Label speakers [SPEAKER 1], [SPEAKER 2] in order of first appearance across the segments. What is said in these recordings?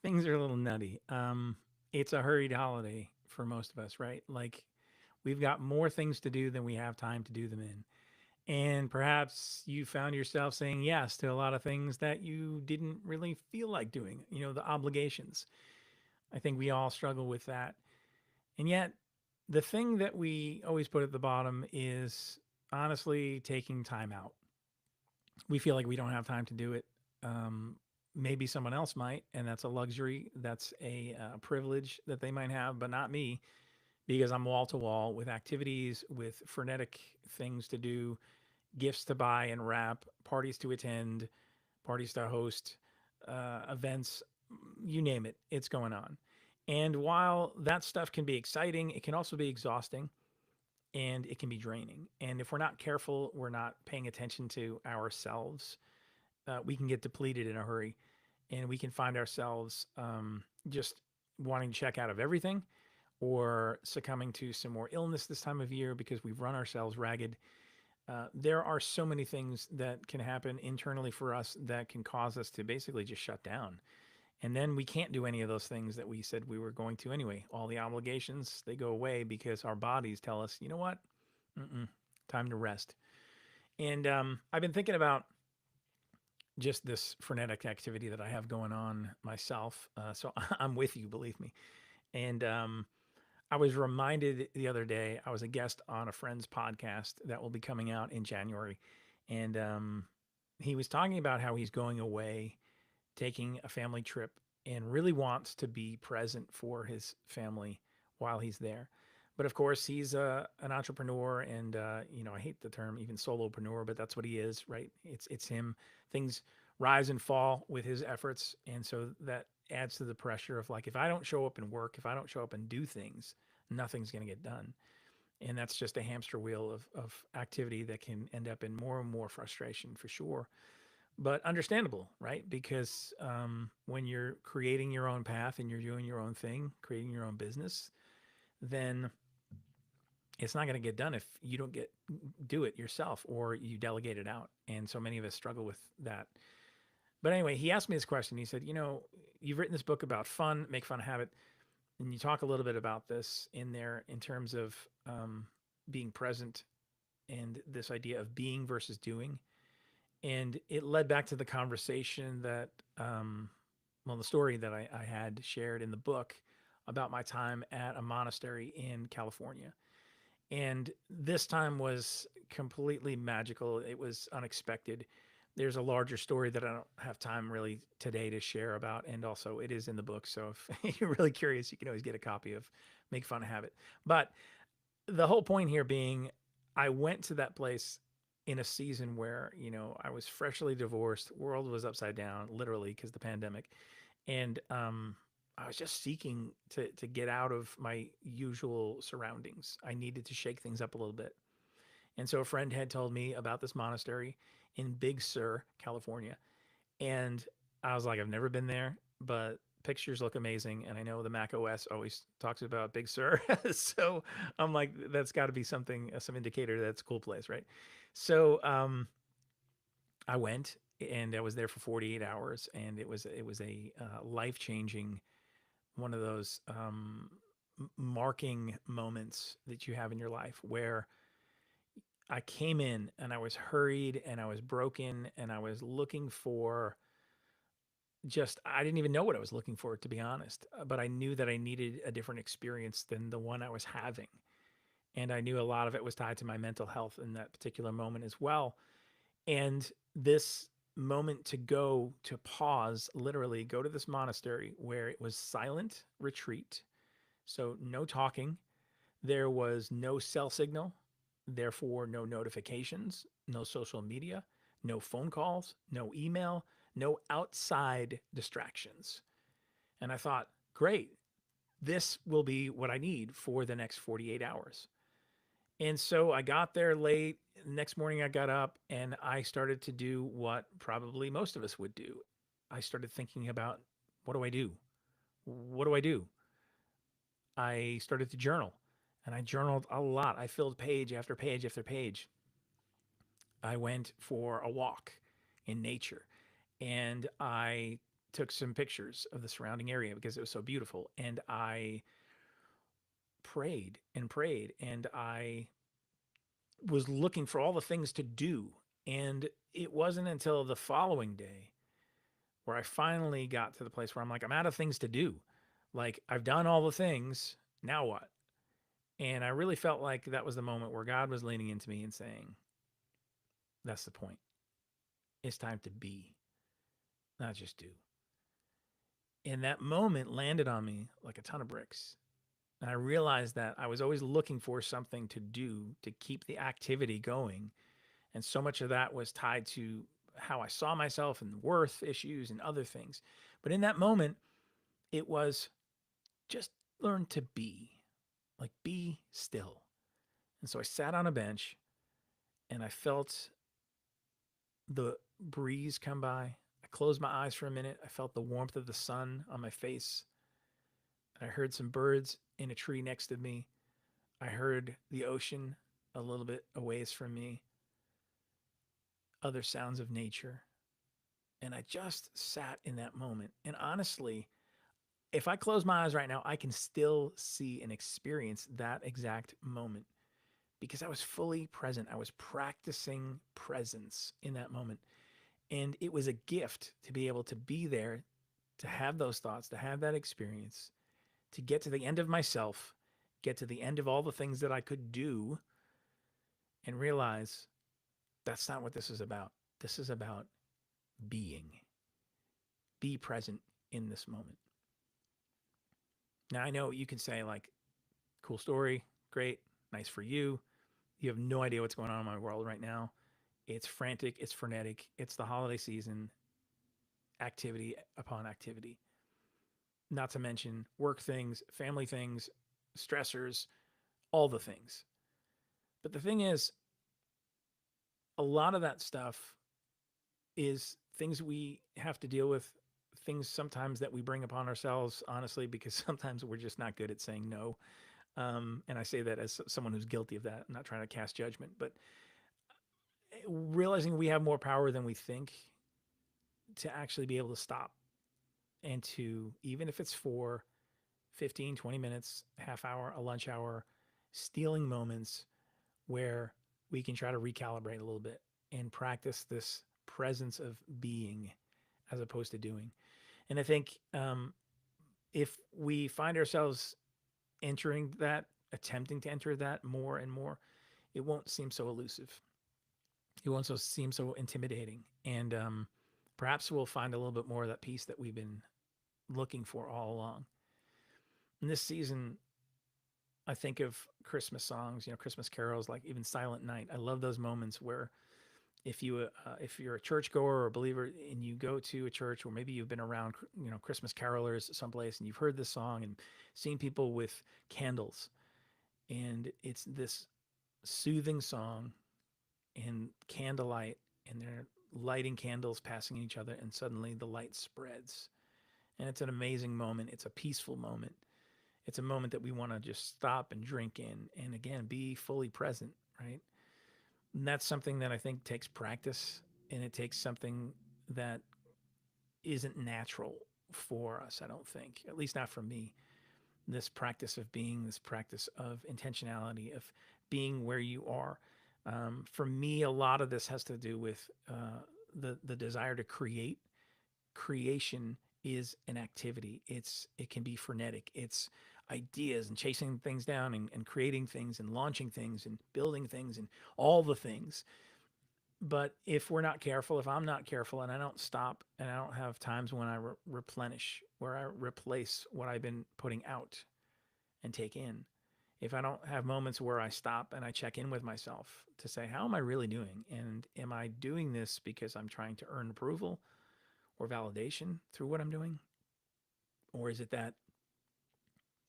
[SPEAKER 1] Things are a little nutty. It's a hurried holiday for most of us, right? Like we've got more things to do than we have time to do them in. And perhaps you found yourself saying yes to a lot of things that you didn't really feel like doing, the obligations. I think we all struggle with that. And yet, the thing that we always put at the bottom is honestly taking time out. We feel like we don't have time to do it. Maybe someone else might, and that's a luxury. That's a privilege that they might have, but not me because I'm wall to wall with activities, with frenetic things to do, gifts to buy and wrap, parties to attend, parties to host, events, you name it, it's going on. And while that stuff can be exciting, it can also be exhausting and it can be draining. And if we're not careful, we're not paying attention to ourselves, we can get depleted in a hurry and we can find ourselves just wanting to check out of everything or succumbing to some more illness this time of year because we've run ourselves ragged. There are so many things that can happen internally for us that can cause us to basically just shut down. And then we can't do any of those things that we said we were going to anyway. All the obligations, they go away because our bodies tell us, you know what? Mm-mm, time to rest. And I've been thinking about just this frenetic activity that I have going on myself. So I'm with you, believe me. And I was reminded the other day, I was a guest on a friend's podcast that will be coming out in January. And he was talking about how he's going away, taking a family trip, and really wants to be present for his family while he's there. But of course, he's an entrepreneur, and I hate the term even solopreneur, but that's what he is, right? It's him. Things rise and fall with his efforts, and so that adds to the pressure of like, if I don't show up and work, if I don't show up and do things, nothing's going to get done. And that's just a hamster wheel of activity that can end up in more and more frustration for sure, but understandable, right? Because when you're creating your own path and you're doing your own thing, creating your own business, then it's not going to get done if you don't get do it yourself or you delegate it out. And so many of us struggle with that. But anyway, he asked me this question. He said, you've written this book about fun, make fun habit, and you talk a little bit about this in there in terms of being present and this idea of being versus doing. And it led back to the conversation that, the story that I had shared in the book about my time at a monastery in California. And this time was completely magical. It was unexpected. There's a larger story that I don't have time really today to share about. And also, it is in the book. So if you're really curious, you can always get a copy of Make Fun of Habit. But the whole point here being, I went to that place in a season where, I was freshly divorced, world was upside down, literally, because the pandemic. And I was just seeking to get out of my usual surroundings. I needed to shake things up a little bit. And so a friend had told me about this monastery in Big Sur, California. And I was like, I've never been there, but pictures look amazing. And I know the Mac OS always talks about Big Sur. So I'm like, that's got to be something, some indicator that's a cool place, right? So I went and I was there for 48 hours, and it was a life changing, one of those marking moments that you have in your life where I came in and I was hurried and I was broken and I was looking for just, I didn't even know what I was looking for, to be honest, but I knew that I needed a different experience than the one I was having. And I knew a lot of it was tied to my mental health in that particular moment as well. And this moment to go to pause, literally go to this monastery where it was silent retreat. So no talking. There was no cell signal, therefore no notifications, no social media, no phone calls, no email, no outside distractions. And I thought, great, this will be what I need for the next 48 hours. And so I got there late. Next morning, I got up and I started to do what probably most of us would do. I started thinking about, what do I do? What do I do? I started to journal, and I journaled a lot. I filled page after page after page. I went for a walk in nature, and I took some pictures of the surrounding area because it was so beautiful. And I prayed and prayed, and I was looking for all the things to do. And it wasn't until the following day where I finally got to the place where I'm like, I'm out of things to do. Like, I've done all the things. Now what? And I really felt like that was the moment where God was leaning into me and saying, that's the point. It's time to be, not just do. And that moment landed on me like a ton of bricks. And I realized that I was always looking for something to do to keep the activity going. And so much of that was tied to how I saw myself and worth issues and other things. But in that moment, it was just learn to be, like, be still. And so I sat on a bench and I felt the breeze come by. I closed my eyes for a minute. I felt the warmth of the sun on my face. I heard some birds in a tree next to me. I heard the ocean a little bit a ways from me, other sounds of nature. And I just sat in that moment. And honestly, if I close my eyes right now, I can still see and experience that exact moment because I was fully present. I was practicing presence in that moment. And it was a gift to be able to be there, to have those thoughts, to have that experience, to get to the end of myself, get to the end of all the things that I could do, and realize that's not what this is about. This is about being. Be present in this moment. Now, I know you can say, like, cool story, great, nice for you. You have no idea what's going on in my world right now. It's frantic, it's frenetic, it's the holiday season, activity upon activity. Not to mention work things, family things, stressors, all the things. But the thing is, a lot of that stuff is things we have to deal with, things sometimes that we bring upon ourselves, honestly, because sometimes we're just not good at saying no. And I say that as someone who's guilty of that. I'm not trying to cast judgment, but realizing we have more power than we think to actually be able to stop and to, even if it's for 15, 20 minutes, half hour, a lunch hour, stealing moments where we can try to recalibrate a little bit and practice this presence of being as opposed to doing. And I think if we find ourselves entering that, attempting to enter that more and more, it won't seem so elusive. It won't seem so intimidating. And perhaps we'll find a little bit more of that peace that we've been looking for all along. In this season, I think of Christmas songs, Christmas carols, like even Silent Night. I love those moments where if you're a churchgoer or a believer and you go to a church, or maybe you've been around Christmas carolers someplace and you've heard this song and seen people with candles, and it's this soothing song and candlelight, and they're lighting candles, passing each other, and suddenly the light spreads, and it's an amazing moment. It's a peaceful moment. It's a moment that we want to just stop and drink in and again be fully present, right? And that's something that I think takes practice, and it takes something that isn't natural for us, I don't think, at least not for me. This practice of being, this practice of intentionality, of being where you are. For me, a lot of this has to do with the desire to create. Creation is an activity. It can be frenetic. It's ideas and chasing things down and creating things and launching things and building things and all the things. But if we're not careful, if I'm not careful and I don't stop and I don't have times when I replenish, where I replace what I've been putting out and take in, if I don't have moments where I stop and I check in with myself to say, how am I really doing? And am I doing this because I'm trying to earn approval or validation through what I'm doing? Or is it that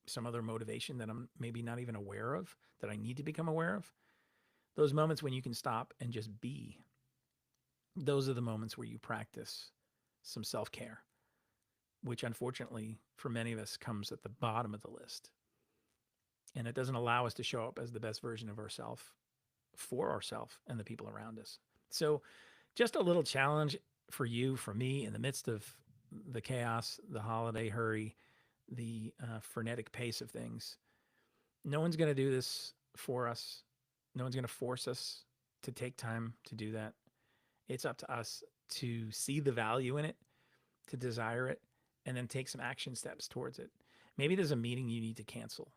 [SPEAKER 1] some other motivation that I'm maybe not even aware of, that I need to become aware of? Those moments when you can stop and just be, those are the moments where you practice some self-care, which unfortunately for many of us comes at the bottom of the list. And it doesn't allow us to show up as the best version of ourselves for ourselves and the people around us. So just a little challenge for you, for me, in the midst of the chaos, the holiday hurry, the frenetic pace of things. No one's going to do this for us. No one's going to force us to take time to do that. It's up to us to see the value in it, to desire it, and then take some action steps towards it. Maybe there's a meeting you need to cancel.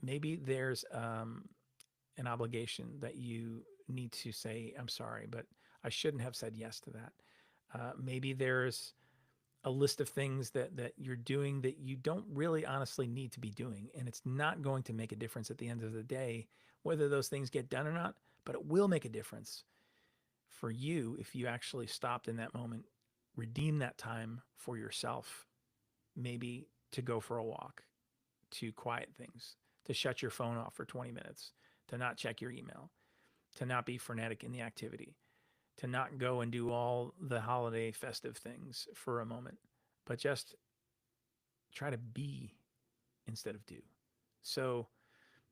[SPEAKER 1] Maybe there's an obligation that you need to say, I'm sorry, but I shouldn't have said yes to that. Maybe there's a list of things that you're doing that you don't really honestly need to be doing. And it's not going to make a difference at the end of the day, whether those things get done or not, but it will make a difference for you if you actually stopped in that moment, redeem that time for yourself, maybe to go for a walk, to quiet things, to shut your phone off for 20 minutes, to not check your email, to not be frenetic in the activity, to not go and do all the holiday festive things for a moment, but just try to be instead of do. So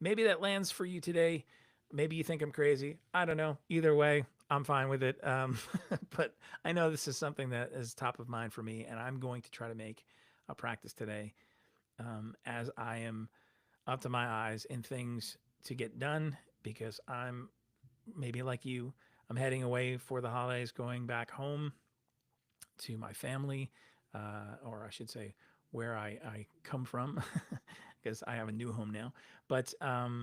[SPEAKER 1] maybe that lands for you today. Maybe you think I'm crazy. I don't know. Either way, I'm fine with it. But I know this is something that is top of mind for me, and I'm going to try to make a practice today as I am up to my eyes in things to get done because I'm maybe like you. I'm heading away for the holidays, going back home to my family, or I should say, where I come from, because I have a new home now. But I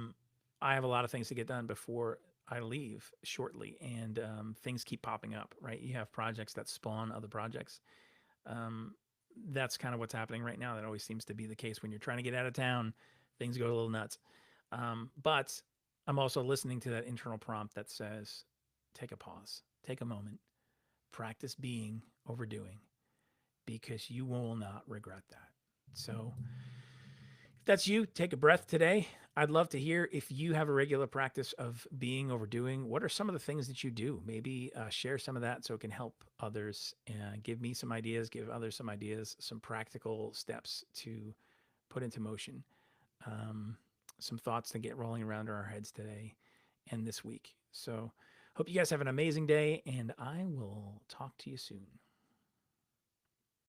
[SPEAKER 1] have a lot of things to get done before I leave shortly, and things keep popping up, right? You have projects that spawn other projects. Um, that's kind of what's happening right now. That always seems to be the case when you're trying to get out of town, things go a little nuts. But I'm also listening to that internal prompt that says, take a pause, take a moment, practice being over doing, because you will not regret that. So if that's you, take a breath today. I'd love to hear if you have a regular practice of being overdoing. What are some of the things that you do? Maybe share some of that so it can help others. Give me some ideas, give others some ideas, some practical steps to put into motion, um, some thoughts to get rolling around our heads today and this week. So, hope you guys have an amazing day, and I will talk to you soon.